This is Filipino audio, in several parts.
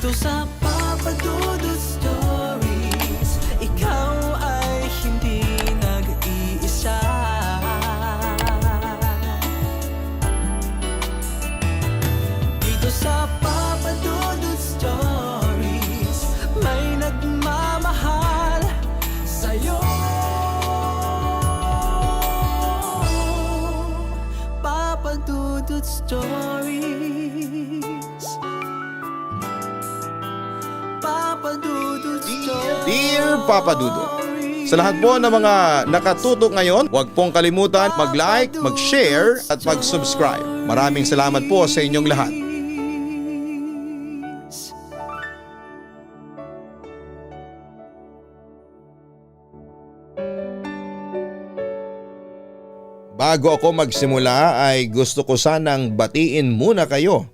Dito sa Papa Dudut Stories, ikaw ay hindi nag-iisa. Dito sa Papa Dudut Stories, may nagmamahal sa'yo. Papa Dudut Stories, Papa Dudut Stories. Dear Papa Dudut, sa lahat po ng mga nakatutok ngayon, huwag pong kalimutan mag-like, mag-share at mag-subscribe. Maraming salamat po sa inyong lahat. Bago ako magsimula ay gusto ko sanang batiin muna kayo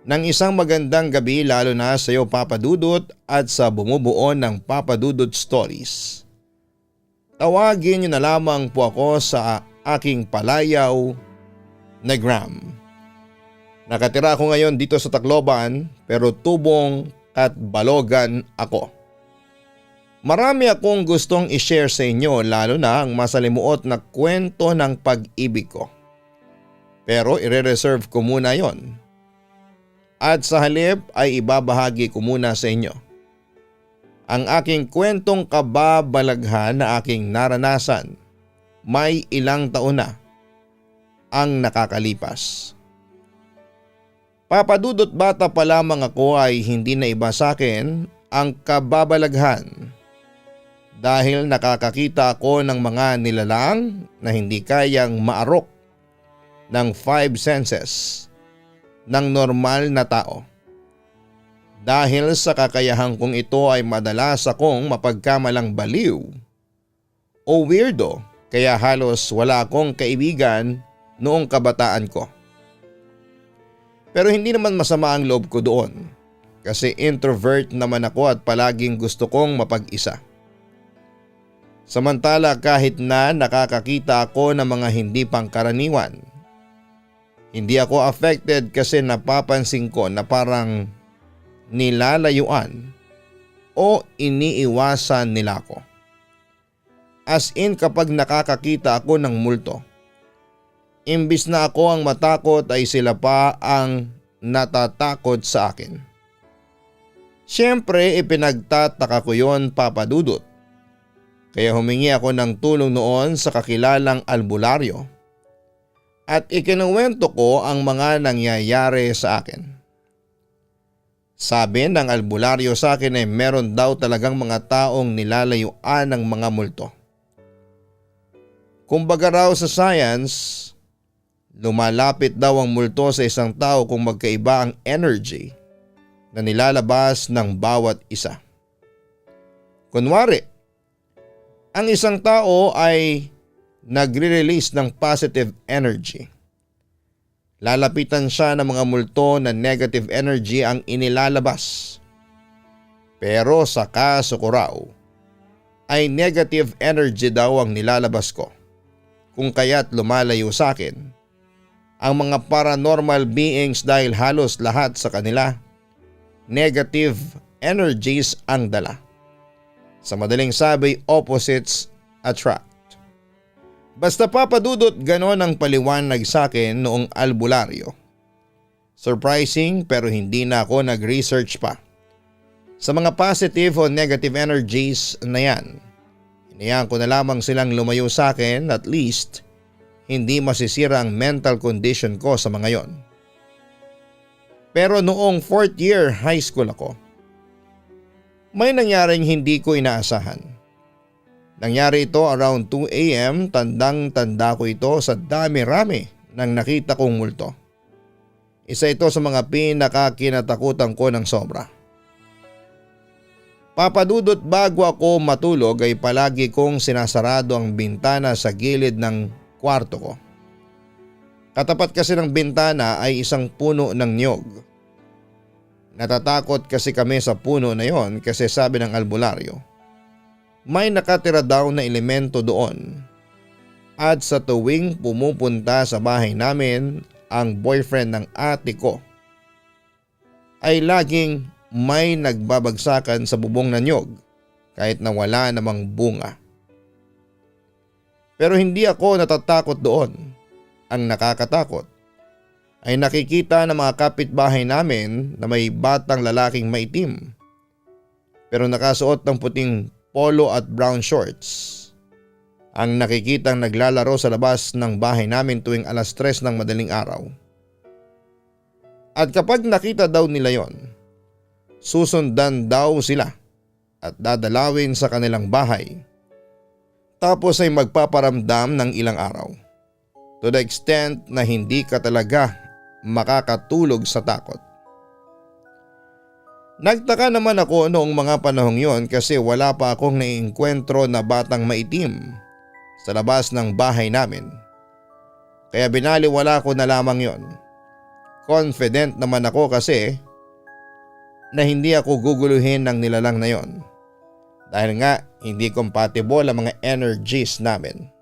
ng isang magandang gabi, lalo na sa iyo Papa Dudut at sa bumubuo ng Papa Dudut Stories. Tawagin niyo na lamang po ako sa aking palayaw na Gram. Nakatira ako ngayon dito sa Tacloban pero tubong at balogan ako. Marami akong gustong i-share sa inyo, lalo na ang masalimuot na kwento ng pag-ibig ko. Pero ire-reserve ko muna yon. At sa halip ay ibabahagi ko muna sa inyo ang aking kwentong kababalaghan na aking naranasan may ilang taon na ang nakakalipas. Papa Dudut, bata pa lamang ako ay hindi na iba sa akin ang kababalaghan dahil nakakakita ako ng mga nilalang na hindi kayang maarok ng 5 senses ng normal na tao. Dahil sa kakayahan kong ito ay madalas akong mapagkamalang baliw o weirdo, kaya halos wala akong kaibigan noong kabataan ko. Pero hindi naman masama ang loob ko doon kasi introvert naman ako at palaging gusto kong mapag-isa. Samantala kahit na nakakakita ako ng mga hindi pangkaraniwan, hindi ako affected kasi napapansin ko na parang nilalayuan o iniiwasan nila ako. As in, kapag nakakakita ako ng multo, imbis na ako ang matakot ay sila pa ang natatakot sa akin. Siyempre ipinagtataka ko yon, Papa Dudut. Kaya humingi ako ng tulong noon sa kakilalang albularyo at ikinuwento ko ang mga nangyayari sa akin. Sabi ng albularyo sa akin ay meron daw talagang mga taong nilalayuan ng mga multo. Kumbaga raw sa science, lumalapit daw ang multo sa isang tao kung magkaiba ang energy na nilalabas ng bawat isa. Kunwari, ang isang tao ay nagre-release ng positive energy. Lalapitan siya ng mga multo na negative energy ang inilalabas. Pero sa kaso ko raw, ay negative energy daw ang nilalabas ko. Kung kaya't lumalayo sa akin ang mga paranormal beings dahil halos lahat sa kanila negative energies ang dala. Sa madaling sabi, opposites attract. Basta Papa Dudut, ganon ang paliwanag sa akin noong albularyo. Surprising pero hindi na ako nag-research pa sa mga positive o negative energies na yan. Hinayaan ko na lamang silang lumayo sa akin, at least hindi masisira ang mental condition ko sa mga yon. Pero noong 4th year high school ako, may nangyaring hindi ko inaasahan. Nangyari ito around 2 AM, tandang-tanda ko ito sa dami-rami ng nakita kong multo. Isa ito sa mga pinakakinatakutan ko ng sobra. Papa Dudut, bago ako matulog ay palagi kong sinasarado ang bintana sa gilid ng kwarto ko. Katapat kasi ng bintana ay isang puno ng niyog. Natatakot kasi kami sa puno na yon kasi sabi ng albularyo, may nakatira daw na elemento doon. At sa tuwing pumupunta sa bahay namin ang boyfriend ng ate ko, ay laging may nagbabagsakan sa bubong ng niyog kahit na wala namang bunga. Pero hindi ako natatakot doon. Ang nakakatakot ay nakikita ng mga kapitbahay namin na may batang lalaking maitim pero nakasuot ng puting polo at brown shorts. Ang nakikitang naglalaro sa labas ng bahay namin tuwing 3:00 ng madaling araw. At kapag nakita daw nila yon, susundan daw sila at dadalawin sa kanilang bahay. Tapos ay magpaparamdam ng ilang araw. To the extent na hindi ka talaga makakatulog sa takot. Nagtaka naman ako noong mga panahong yon kasi wala pa akong naiengkwentro na batang maitim sa labas ng bahay namin. Kaya binaliwala ko na lamang yon. Confident naman ako kasi na hindi ako guguluhin ng nilalang na yon. Dahil nga hindi compatible ang mga energies namin.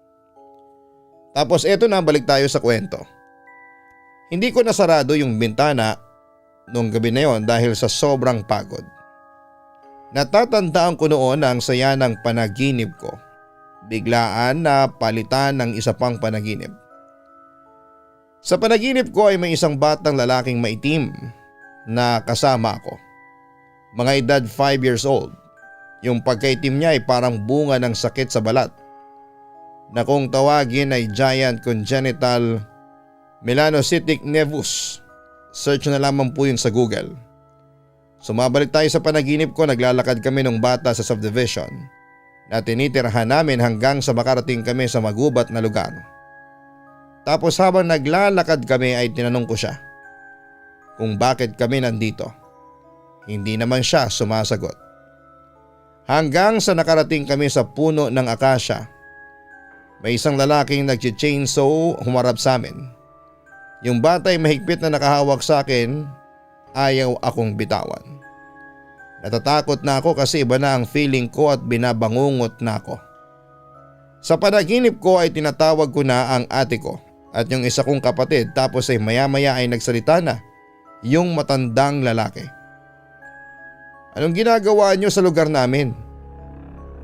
Tapos eto na, balik tayo sa kwento. Hindi ko nasarado yung bintana noong gabi na yon dahil sa sobrang pagod. Natatandaan ko noon ang saya ng panaginip ko. Biglaan na palitan ng isa pang panaginip. Sa panaginip ko ay may isang batang lalaking maitim na kasama ako. Mga edad 5 years old. Yung pagkaitim niya ay parang bunga ng sakit sa balat na kung tawagin ay giant congenital melanocytic nevus. Search na lamang po yun sa Google. Sumabalik tayo sa panaginip ko, naglalakad kami ng bata sa subdivision na tinitirahan namin hanggang sa makarating kami sa magubat na lugar. Tapos habang naglalakad kami ay tinanong ko siya kung bakit kami nandito. Hindi naman siya sumasagot. Hanggang sa nakarating kami sa puno ng akasya. May isang lalaking nag-chainsaw humarap sa amin. Yung bata ay mahigpit na nakahawak sa akin, ayaw akong bitawan. Natatakot na ako kasi iba na ang feeling ko at binabangungot na ako. Sa panaginip ko ay tinatawag ko na ang ate ko at yung isa kong kapatid, tapos ay maya-maya ay nagsalita na yung matandang lalaki. Anong ginagawa niyo sa lugar namin?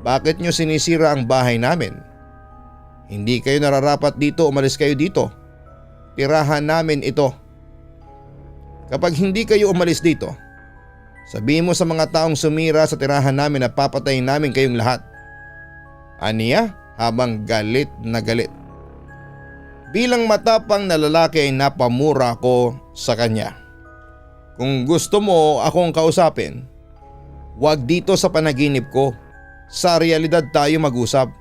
Bakit niyo sinisira ang bahay namin? Hindi kayo nararapat dito, umalis kayo dito. Tirahan namin ito. Kapag hindi kayo umalis dito, sabihin mo sa mga taong sumira sa tirahan namin na papatayin namin kayong lahat. Aniya habang galit na galit. Bilang matapang na lalaki ay napamura ko sa kanya. Kung gusto mo akong kausapin, wag dito sa panaginip ko. Sa realidad tayo mag-usap.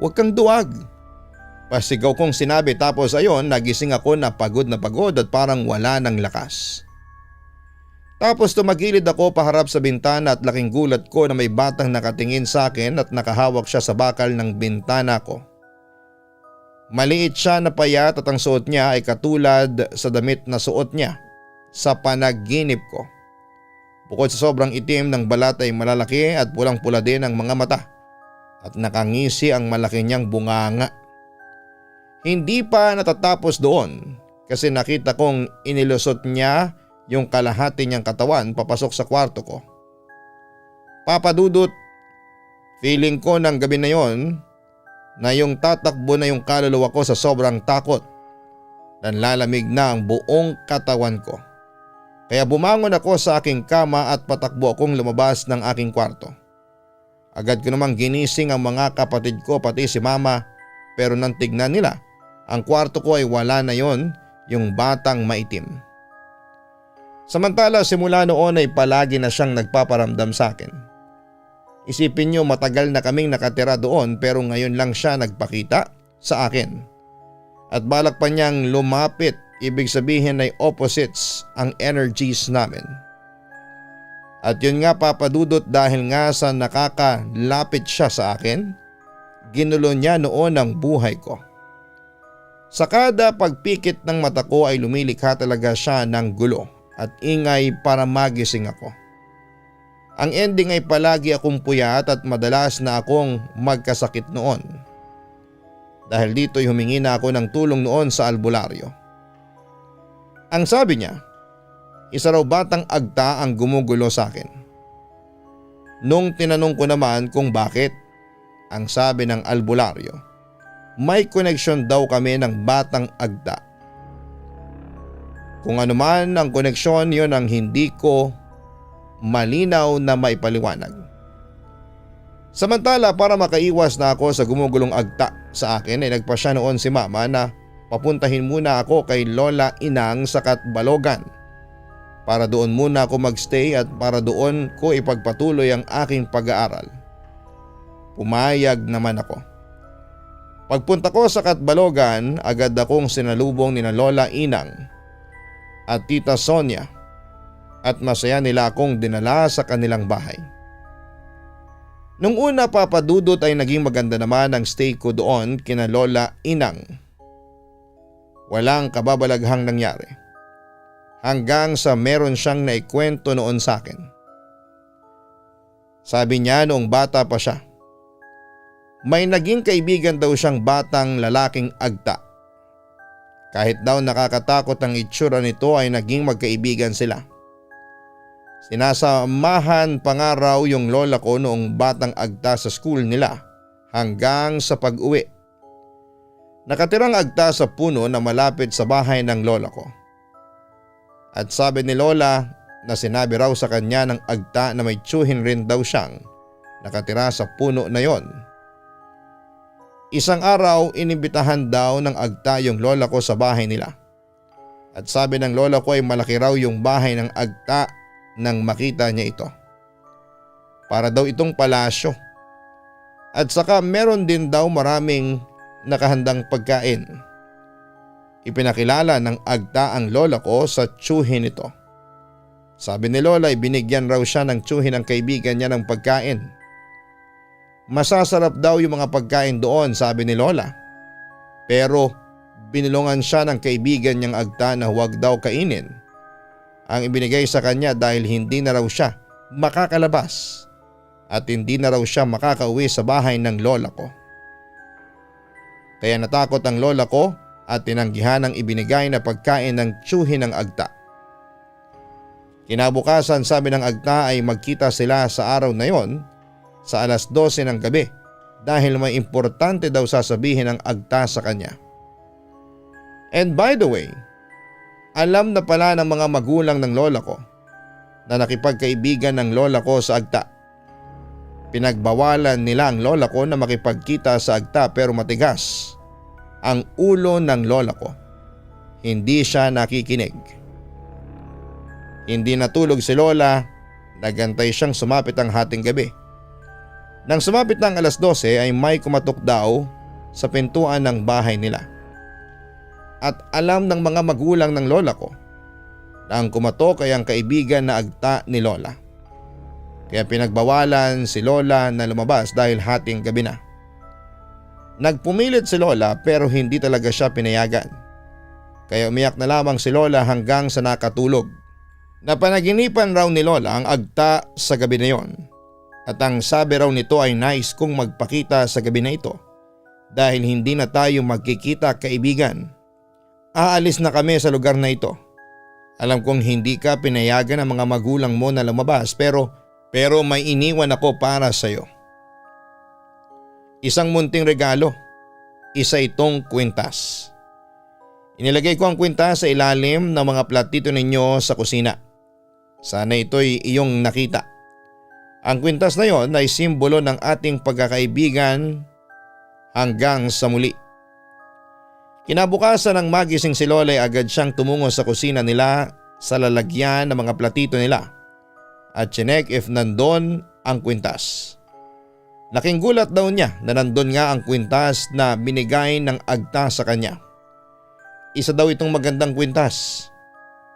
Huwag kang duwag. Pasigaw kong sinabi, tapos ayon nagising ako na pagod at parang wala ng lakas. Tapos tumagilid ako paharap sa bintana at laking gulat ko na may batang nakatingin sa akin at nakahawak siya sa bakal ng bintana ko. Maliit siya na payat at ang suot niya ay katulad sa damit na suot niya sa panaginip ko. Bukod sa sobrang itim ng balat ay malalaki at pulang-pula din ang mga mata at nakangisi ang malaki niyang bunganga. Hindi pa natatapos doon kasi nakita kong inilusot niya yung kalahati niyang katawan papasok sa kwarto ko. Papa Dudut, feeling ko ng gabi na yon na yung tatakbo na yung kaluluwa ko sa sobrang takot. Nanlalamig na ang buong katawan ko. Kaya bumangon ako sa aking kama at patakbo akong lumabas ng aking kwarto. Agad ko namang ginising ang mga kapatid ko pati si mama, pero nang tignan nila, ang kwarto ko ay wala na yon, yung batang maitim. Samantala simula noon ay palagi na siyang nagpaparamdam sa akin. Isipin niyo, matagal na kaming nakatira doon pero ngayon lang siya nagpakita sa akin. At balak pa niyang lumapit, ibig sabihin ay opposites ang energies namin. At yun nga Papa Dudut, dahil nga sa nakakalapit siya sa akin, ginulo niya noon ang buhay ko. Sa kada pagpikit ng mata ko ay lumilikha talaga siya ng gulo at ingay para magising ako. Ang ending ay palagi akong puyat at madalas na akong magkasakit noon. Dahil dito'y humingi na ako ng tulong noon sa albularyo. Ang sabi niya, Isa raw batang agta ang gumugulo sa akin. Nung tinanong ko naman kung bakit, ang sabi ng albularyo, may koneksyon daw kami ng batang agta. Kung ano man ang koneksyon, yon ang hindi ko malinaw na maipaliwanag. Samantala, para makaiwas na ako sa gumugulong agta sa akin ay nagpasya noon si mama na papuntahin muna ako kay Lola Inang sa Katbalogan para doon muna ako magstay at para doon ko ipagpatuloy ang aking pag-aaral. Pumayag naman ako. Pagpunta ko sa Katbalogan, agad akong sinalubong ni Lola Inang at Tita Sonia at masaya nila akong dinala sa kanilang bahay. Nung una, Papa Dudut, ay naging maganda naman ang stay ko doon kina Lola Inang. Walang kababalaghang nangyari. Hanggang sa meron siyang naikwento noon sa akin. Sabi niya noong bata pa siya, may naging kaibigan daw siyang batang lalaking agta. Kahit daw nakakatakot ang itsura nito ay naging magkaibigan sila. Sinasamahan pa nga raw yung lola ko noong batang agta sa school nila hanggang sa pag-uwi. Nakatirang agta sa puno na malapit sa bahay ng lola ko. At sabi ni Lola na sinabi raw sa kanya ng agta na may tiyuhin rin daw siyang nakatira sa puno na yon. Isang araw, inibitahan daw ng agta yung lola ko sa bahay nila. At sabi ng lola ko ay malaki raw yung bahay ng agta nang makita niya ito. Para daw itong palasyo. At saka meron din daw maraming nakahandang pagkain. Ipinakilala ng agta ang lola ko sa tiyuhin nito. Sabi ni Lola ay binigyan raw siya ng tiyuhin ng kaibigan niya ng pagkain. Masasarap daw yung mga pagkain doon, sabi ni Lola. Pero binulungan siya ng kaibigan niyang agta na huwag daw kainin ang ibinigay sa kanya dahil hindi na raw siya makakalabas at hindi na raw siya makakauwi sa bahay ng lola ko. Kaya natakot ang lola ko at tinanggihan ang ibinigay na pagkain ng tiyuhin ng agta. Kinabukasan, sabi ng agta ay magkita sila sa araw na yon sa 12:00 ng gabi dahil may importante daw sasabihin ng agta sa kanya. And by the way, alam na pala ng mga magulang ng lola ko na nakipagkaibigan ng lola ko sa agta. Pinagbawalan nila ang lola ko na makipagkita sa agta pero matigas ang ulo ng lola ko. Hindi siya nakikinig. Hindi natulog si Lola, nagantay siyang sumapit ang hating gabi. Nang sumapit ng 12:00 ay may kumatok daw sa pintuan ng bahay nila. At alam ng mga magulang ng lola ko na ang kumatok ay ang kaibigan na agta ni Lola. Kaya pinagbawalan si Lola na lumabas dahil hating gabi na. Nagpumilit si Lola pero hindi talaga siya pinayagan. Kaya umiyak na lamang si Lola hanggang sa nakatulog. Napanaginipan raw ni Lola ang agta sa gabi na yon. At ang sabi raw nito ay nais kong magpakita sa gabi na ito dahil hindi na tayo magkikita, kaibigan. Aalis na kami sa lugar na ito. Alam kong hindi ka pinayagan ng mga magulang mo na lumabas pero may iniwan ako para sa iyo. Isang munting regalo. Isa itong kwintas. Inilagay ko ang kwintas sa ilalim ng mga platito ninyo sa kusina. Sana ito'y iyong nakita. Ang kwintas na yon ay simbolo ng ating pagkakaibigan hanggang sa muli. Kinabukasan ng magising si Lola ay agad siyang tumungo sa kusina nila sa lalagyan ng mga platito nila at chinek if nandun ang kwintas. Laking gulat daw niya na nandun nga ang kwintas na binigay ng agta sa kanya. Isa daw itong magandang kwintas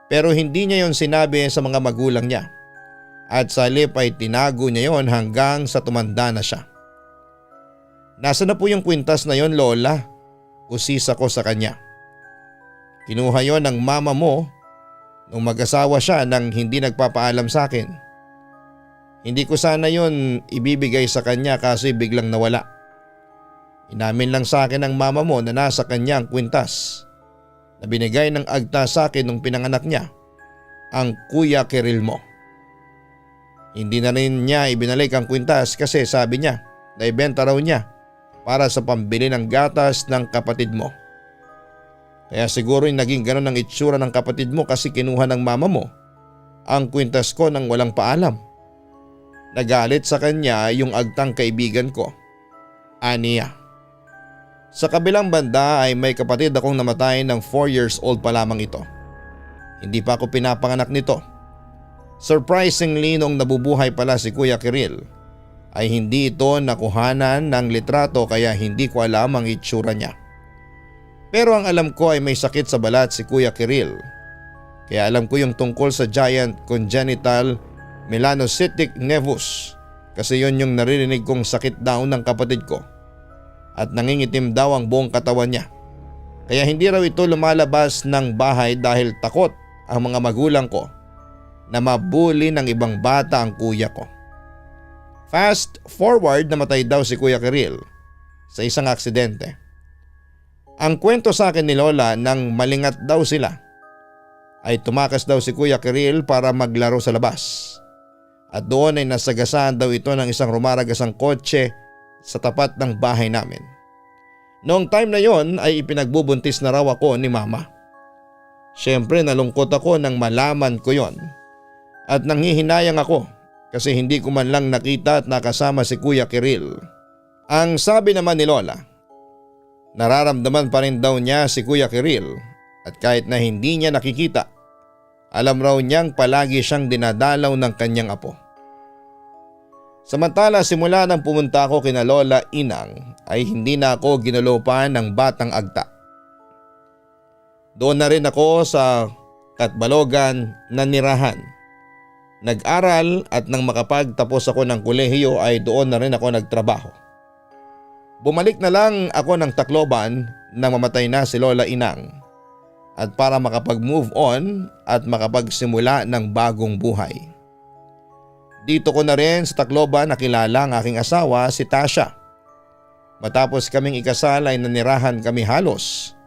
pero hindi niya yon sinabi sa mga magulang niya at sa halip ay tinago niya yon hanggang sa tumanda na siya. Nasaan na po yung kwintas na yon, Lola? Usisa ko sa kanya. Kinuha yon ng mama mo nung mag-asawa siya nang hindi nagpapaalam sa akin. Hindi ko sana yon ibibigay sa kanya kasi biglang nawala. Inamin lang sa akin ng mama mo na nasa kanya ang kwintas na binigay ng agta sa akin nung pinanganak niya. ang Kuya Kiril mo. Hindi na rin niya ibinalik ang kwintas kasi sabi niya na ibenta raw niya para sa pambili ng gatas ng kapatid mo. Kaya siguro yung naging ganun ang itsura ng kapatid mo kasi kinuha ng mama mo ang kwintas ko nang walang paalam. Nagalit sa kanya yung agtang kaibigan ko, aniya. Sa kabilang banda ay may kapatid akong namatay ng 4 years old pa lamang ito. Hindi pa ako pinapanganak nito. Surprisingly, nung nabubuhay pala si Kuya Kiril ay hindi ito nakuhanan ng litrato kaya hindi ko alam ang itsura niya. Pero ang alam ko ay may sakit sa balat si Kuya Kiril. Kaya alam ko yung tungkol sa giant congenital melanocytic nevus kasi yon yung naririnig kong sakit daw ng kapatid ko. At nangingitim daw ang buong katawan niya. Kaya hindi raw ito lumalabas ng bahay dahil takot ang mga magulang ko na mabuli ng ibang bata ang kuya ko. Fast forward, namatay daw si Kuya Kiril sa isang aksidente. Ang kwento sa akin ni Lola nang malingat daw sila ay tumakas daw si Kuya Kiril para maglaro sa labas. At doon ay nasagasaan daw ito ng isang rumaragasang kotse sa tapat ng bahay namin. Noong time na yon ay ipinagbubuntis na raw ako ni Mama. Siyempre nalungkot ako nang malaman ko yon. At nanghihinayang ako kasi hindi ko man lang nakita at nakasama si Kuya Kiril. Ang sabi naman ni Lola, nararamdaman pa rin daw niya si Kuya Kiril at kahit na hindi niya nakikita, alam raw niyang palagi siyang dinadalaw ng kanyang apo. Samantala simula nang pumunta ako kina Lola Inang ay hindi na ako ginulopan ng batang agta. Doon na rin ako sa Katbalogan na nirahan. Nag-aral at nang makapagtapos ako ng kolehiyo ay doon na rin ako nagtrabaho. Bumalik na lang ako ng Tacloban nang mamatay na si Lola Inang at para makapag-move on at makapagsimula ng bagong buhay. Dito ko na rin sa Tacloban nakilala ang aking asawa si Tasha. Matapos kaming ikasal ay nanirahan kami halos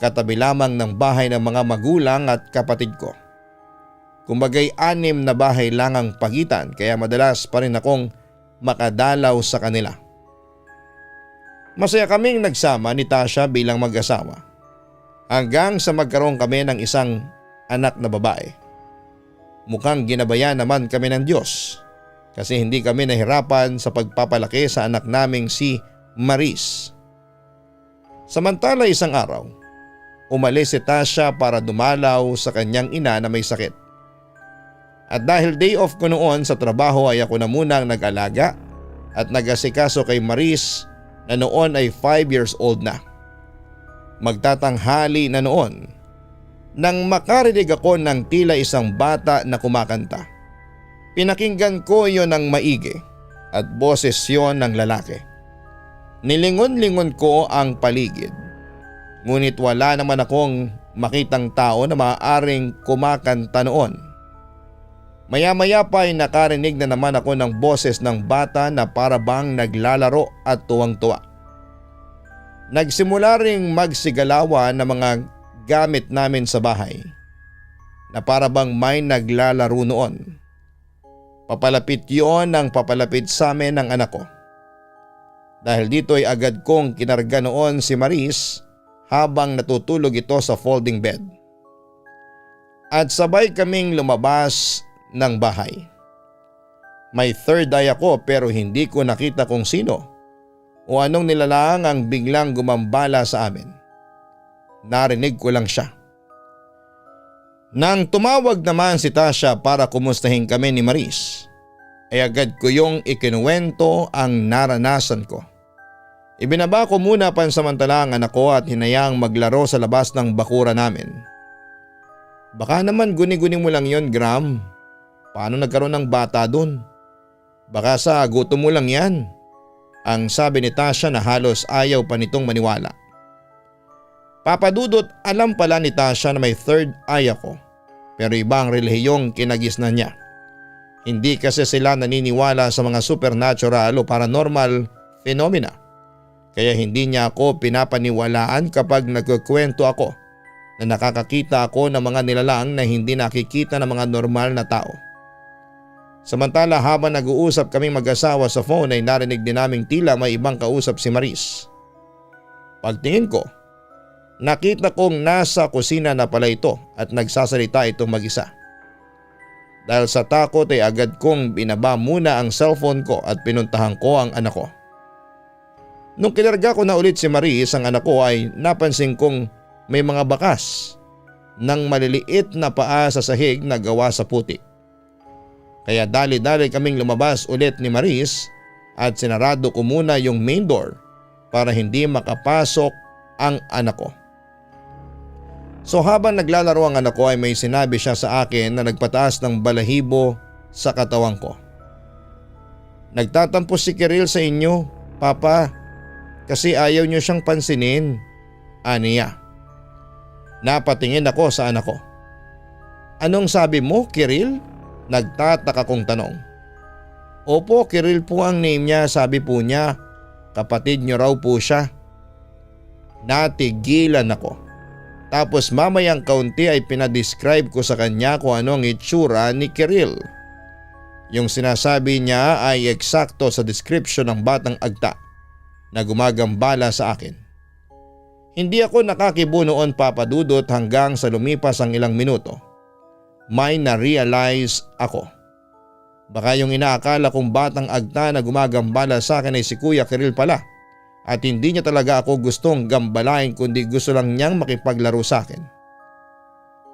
katabi lamang ng bahay ng mga magulang at kapatid ko. Kumbagay 6 na bahay lang ang pagitan kaya madalas pa rin akong makadalaw sa kanila. Masaya kaming nagsama ni Tasha bilang mag-asawa. Hanggang sa magkaroon kami ng isang anak na babae. Mukhang ginabayan naman kami ng Diyos kasi hindi kami nahirapan sa pagpapalaki sa anak naming si Maris. Samantala isang araw, umalis si Tasha para dumalaw sa kanyang ina na may sakit. At dahil day off ko noon sa trabaho ay ako na munang nag-alaga at nag-asikaso kay Maris na noon ay 5 years old na. Magtatanghali na noon nang makarinig ako ng tila isang bata na kumakanta. Pinakinggan ko yon ng maigi at boses yon ng lalaki. Nilingon-lingon ko ang paligid. Ngunit wala naman akong makitang tao na maaaring kumakanta noon. Maya-maya pa ay nakarinig na naman ako ng boses ng bata na para bang naglalaro at tuwang-tuwa. Nagsimula ring magsigalawan ng mga gamit namin sa bahay na para bang may naglalaro noon. Papalapit yon ang papalapit sa amin ng anak ko. Dahil dito ay agad kong kinarga noon si Maris habang natutulog ito sa folding bed. At sabay kaming lumabas ng bahay. May third eye ako pero hindi ko nakita kung sino o anong nilalang ang biglang gumambala sa amin. Narinig ko lang siya. Nang tumawag naman si Tasha para kumustahin kami ni Maris, ay agad ko yung ikinuwento ang naranasan ko. Ibinaba ko muna pansamantala ang anak ko at hinayang maglaro sa labas ng bakura namin. Baka naman guni-guni mo lang yon, Gram. Paano nagkaroon ng bata dun? Baka sa gutom mo lang yan. Ang sabi ni Tasha na halos ayaw pa nitong maniwala. Papadudot, alam pala ni Tasha na may third eye ako. Pero iba ang relihiyong kinagisnan niya. Hindi kasi sila naniniwala sa mga supernatural o paranormal phenomena. Kaya hindi niya ako pinapaniwalaan kapag nagkukwento ako na nakakakita ako ng mga nilalang na hindi nakikita ng mga normal na tao. Samantala habang nag-uusap kaming mag-asawa sa phone ay narinig din naming tila may ibang kausap si Maris. Pagtingin ko, nakita kong nasa kusina na pala ito at nagsasalita itong mag-isa. Dahil sa takot ay agad kong binaba muna ang cellphone ko at pinuntahan ko ang anak ko. Nung kinarga ko na ulit si Maris, ang anak ko ay napansin kong may mga bakas ng maliliit na paa sa sahig na gawa sa putik. Kaya dali-dali kaming lumabas ulit ni Maris at sinarado ko muna yung main door para hindi makapasok ang anak ko. So habang naglalaro ang anak ko ay may sinabi siya sa akin na nagpataas ng balahibo sa katawan ko. Nagtatampo si Kiril sa inyo, Papa, kasi ayaw niyo siyang pansinin, aniya. Napatingin ako sa anak ko. Anong sabi mo, Kiril? Nagtataka kong tanong. Opo, Kiril po ang name niya, sabi po niya. Kapatid niyo raw po siya. Natigilan ako. Tapos mamayang kaunti ay pinadescribe ko sa kanya kung ano ang itsura ni Kiril. Yung sinasabi niya ay eksakto sa description ng batang agta na gumagambala sa akin. Hindi ako nakakibo noon, Papa Dudut, hanggang sa lumipas ang ilang minuto. May na-realize ako. Baka yung inaakala kong batang agta na gumagambala sa akin ay si Kuya Kiril pala at hindi niya talaga ako gustong gambalain kundi gusto lang niyang makipaglaro sa akin.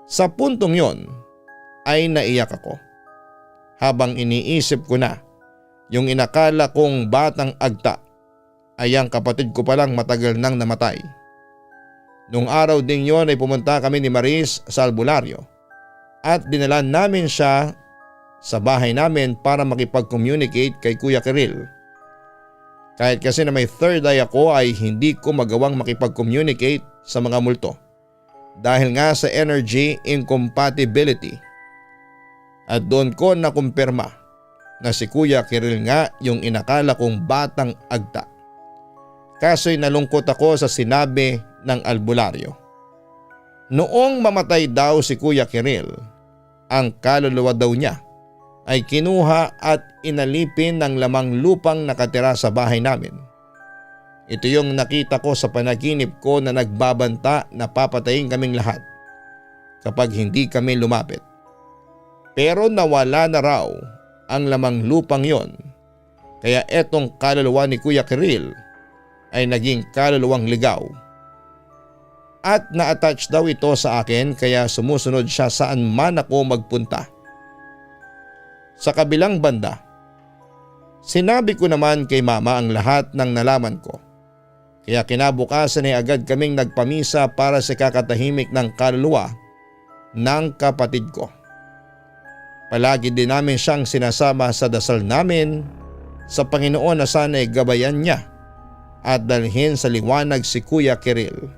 Sa puntong yon ay naiyak ako habang iniisip ko na yung inakala kong batang agta ay ang kapatid ko palang matagal nang namatay. Nung araw ding yon ay pumunta kami ni Maris sa albularyo at dinala namin siya sa bahay namin para makipag-communicate kay Kuya Kiril. Kahit kasi na may third eye ako ay hindi ko magawang makipag-communicate sa mga multo dahil nga sa energy incompatibility. At doon ko nakumpirma na si Kuya Kiril nga yung inakala kong batang agta. Kaso'y nalungkot ako sa sinabi ng albularyo. Noong mamatay daw si Kuya Kiril, ang kaluluwa daw niya ay kinuha at inalipin ng lamang lupang nakatira sa bahay namin. Ito yung nakita ko sa panaginip ko na nagbabanta na papatayin kaming lahat kapag hindi kami lumapit. Pero nawala na raw ang lamang lupang yon, kaya etong kaluluwa ni Kuya Kiril ay naging kaluluwang ligaw. At na-attach daw ito sa akin kaya sumusunod siya saan man ako magpunta. Sa kabilang banda, sinabi ko naman kay Mama ang lahat ng nalaman ko. Kaya kinabukasan ay agad kaming nagpamisa para sa kakatahimik ng kaluluwa ng kapatid ko. Palagi din namin siyang sinasama sa dasal namin sa Panginoon na sana'y gabayan niya at dalhin sa liwanag si Kuya Kiril.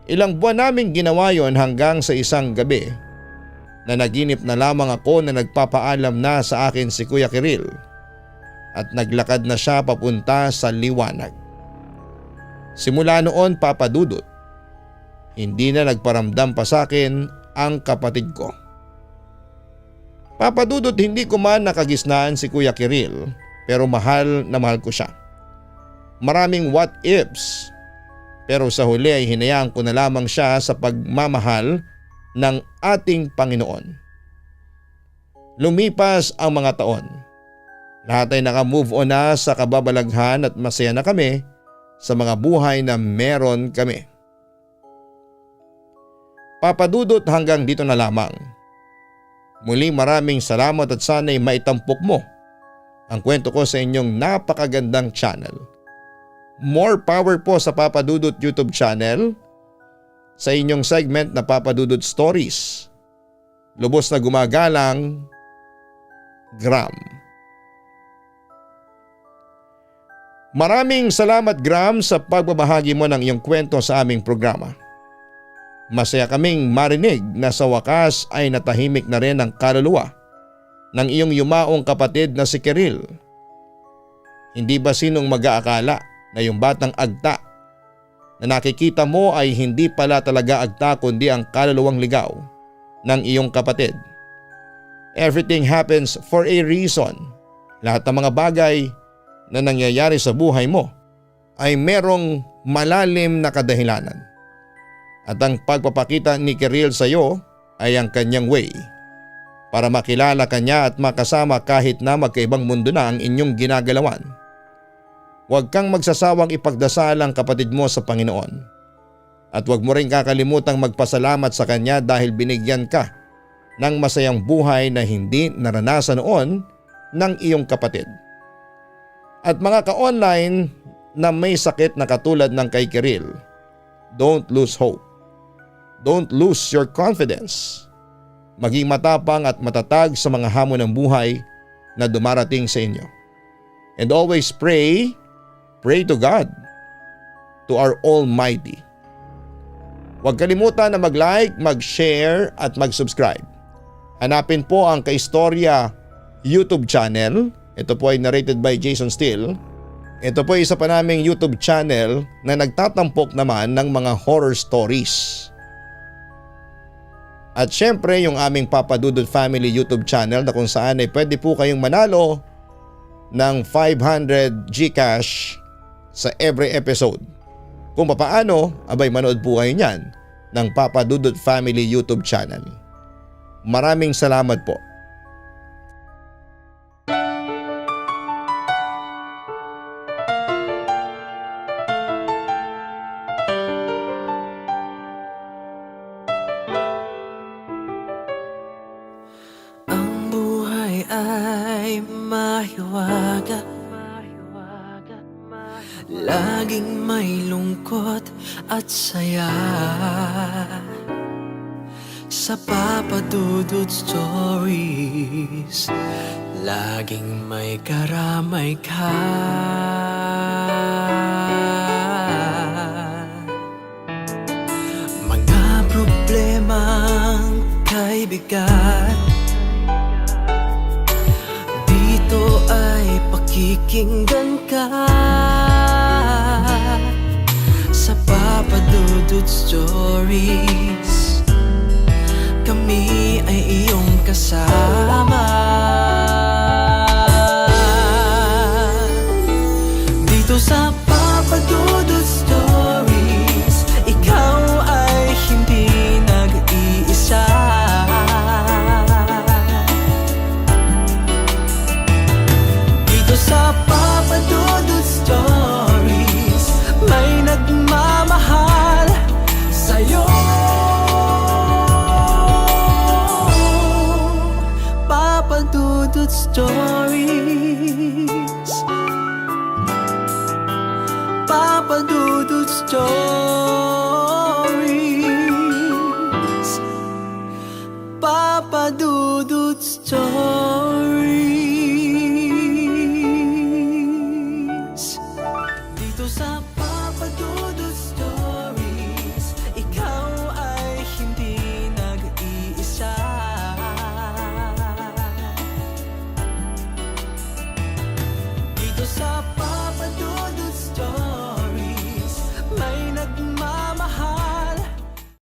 Ilang buwan namin ginawa yon hanggang sa isang gabi na naginip na lamang ako na nagpapaalam na sa akin si Kuya Kiril at naglakad na siya papunta sa liwanag. Simula noon, Papa Dudut, hindi na nagparamdam pa sa akin ang kapatid ko. Papa Dudut, hindi ko man nakagisnaan si Kuya Kiril pero mahal na mahal ko siya. Maraming what ifs pero sa huli ay hinayaan ko na lamang siya sa pagmamahal ng ating Panginoon. Lumipas ang mga taon. Lahat ay naka-move on na sa kababalaghan at masaya na kami sa mga buhay na meron kami. Papa Dudut, hanggang dito na lamang. Muli maraming salamat at sana'y maitampok mo ang kwento ko sa inyong napakagandang channel. More power po sa Papa Dudut YouTube channel sa inyong segment na Papa Dudut Stories. Lubos na gumagalang, Gram. Maraming salamat, Gram, sa pagbabahagi mo ng iyong kwento sa aming programa. Masaya kaming marinig na sa wakas ay natahimik na rin ang kaluluwa ng iyong yumaong kapatid na si Kiril. Hindi ba sinong mag-aakala na yung batang agta na nakikita mo ay hindi pala talaga agta kundi ang kaluluwang ligaw ng iyong kapatid. Everything happens for a reason. Lahat ng mga bagay na nangyayari sa buhay mo ay merong malalim na kadahilanan. At ang pagpapakita ni Kiril sa iyo ay ang kanyang way para makilala kanya at makasama kahit na magkaibang mundo na ang inyong ginagalawan. Huwag kang magsasawang ipagdasal ang kapatid mo sa Panginoon. At huwag mo rin kakalimutang magpasalamat sa kanya dahil binigyan ka ng masayang buhay na hindi naranasan noon ng iyong kapatid. At mga ka-online na may sakit na katulad ng kay Kiril, don't lose hope. Don't lose your confidence. Maging matapang at matatag sa mga hamon ng buhay na dumarating sa inyo. And always pray to God, to our Almighty. Huwag kalimutan na mag-like, mag-share at mag-subscribe. Hanapin po ang Kaistorya YouTube channel. Ito po ay narrated by Jason Steele. Ito po ay isa pa naming YouTube channel na nagtatampok naman ng mga horror stories. At syempre yung aming Papa Dudut Family YouTube channel na kung saan ay pwede po kayong manalo ng 500 GCash sa every episode. Kung papaano, abay manood po kayo niyan ng Papa Dudut Family YouTube channel. Maraming salamat po. Ang buhay ay mahiwaga, laging may lungkot at saya. Sa Papa Dudut Stories, laging may karamay ka. Mga problemang kay bigat, dito ay pakikinggan ka. Sa Papa Dudut Stories, kami ay iyong kasama. Dito sa Papa Dudut Stories, ikaw ay hindi nag-iisa. Dito sa Papa Dudut Stories, may nagmamahal sa'yo. Papa Dudut Stories, Papa Dudut Stories.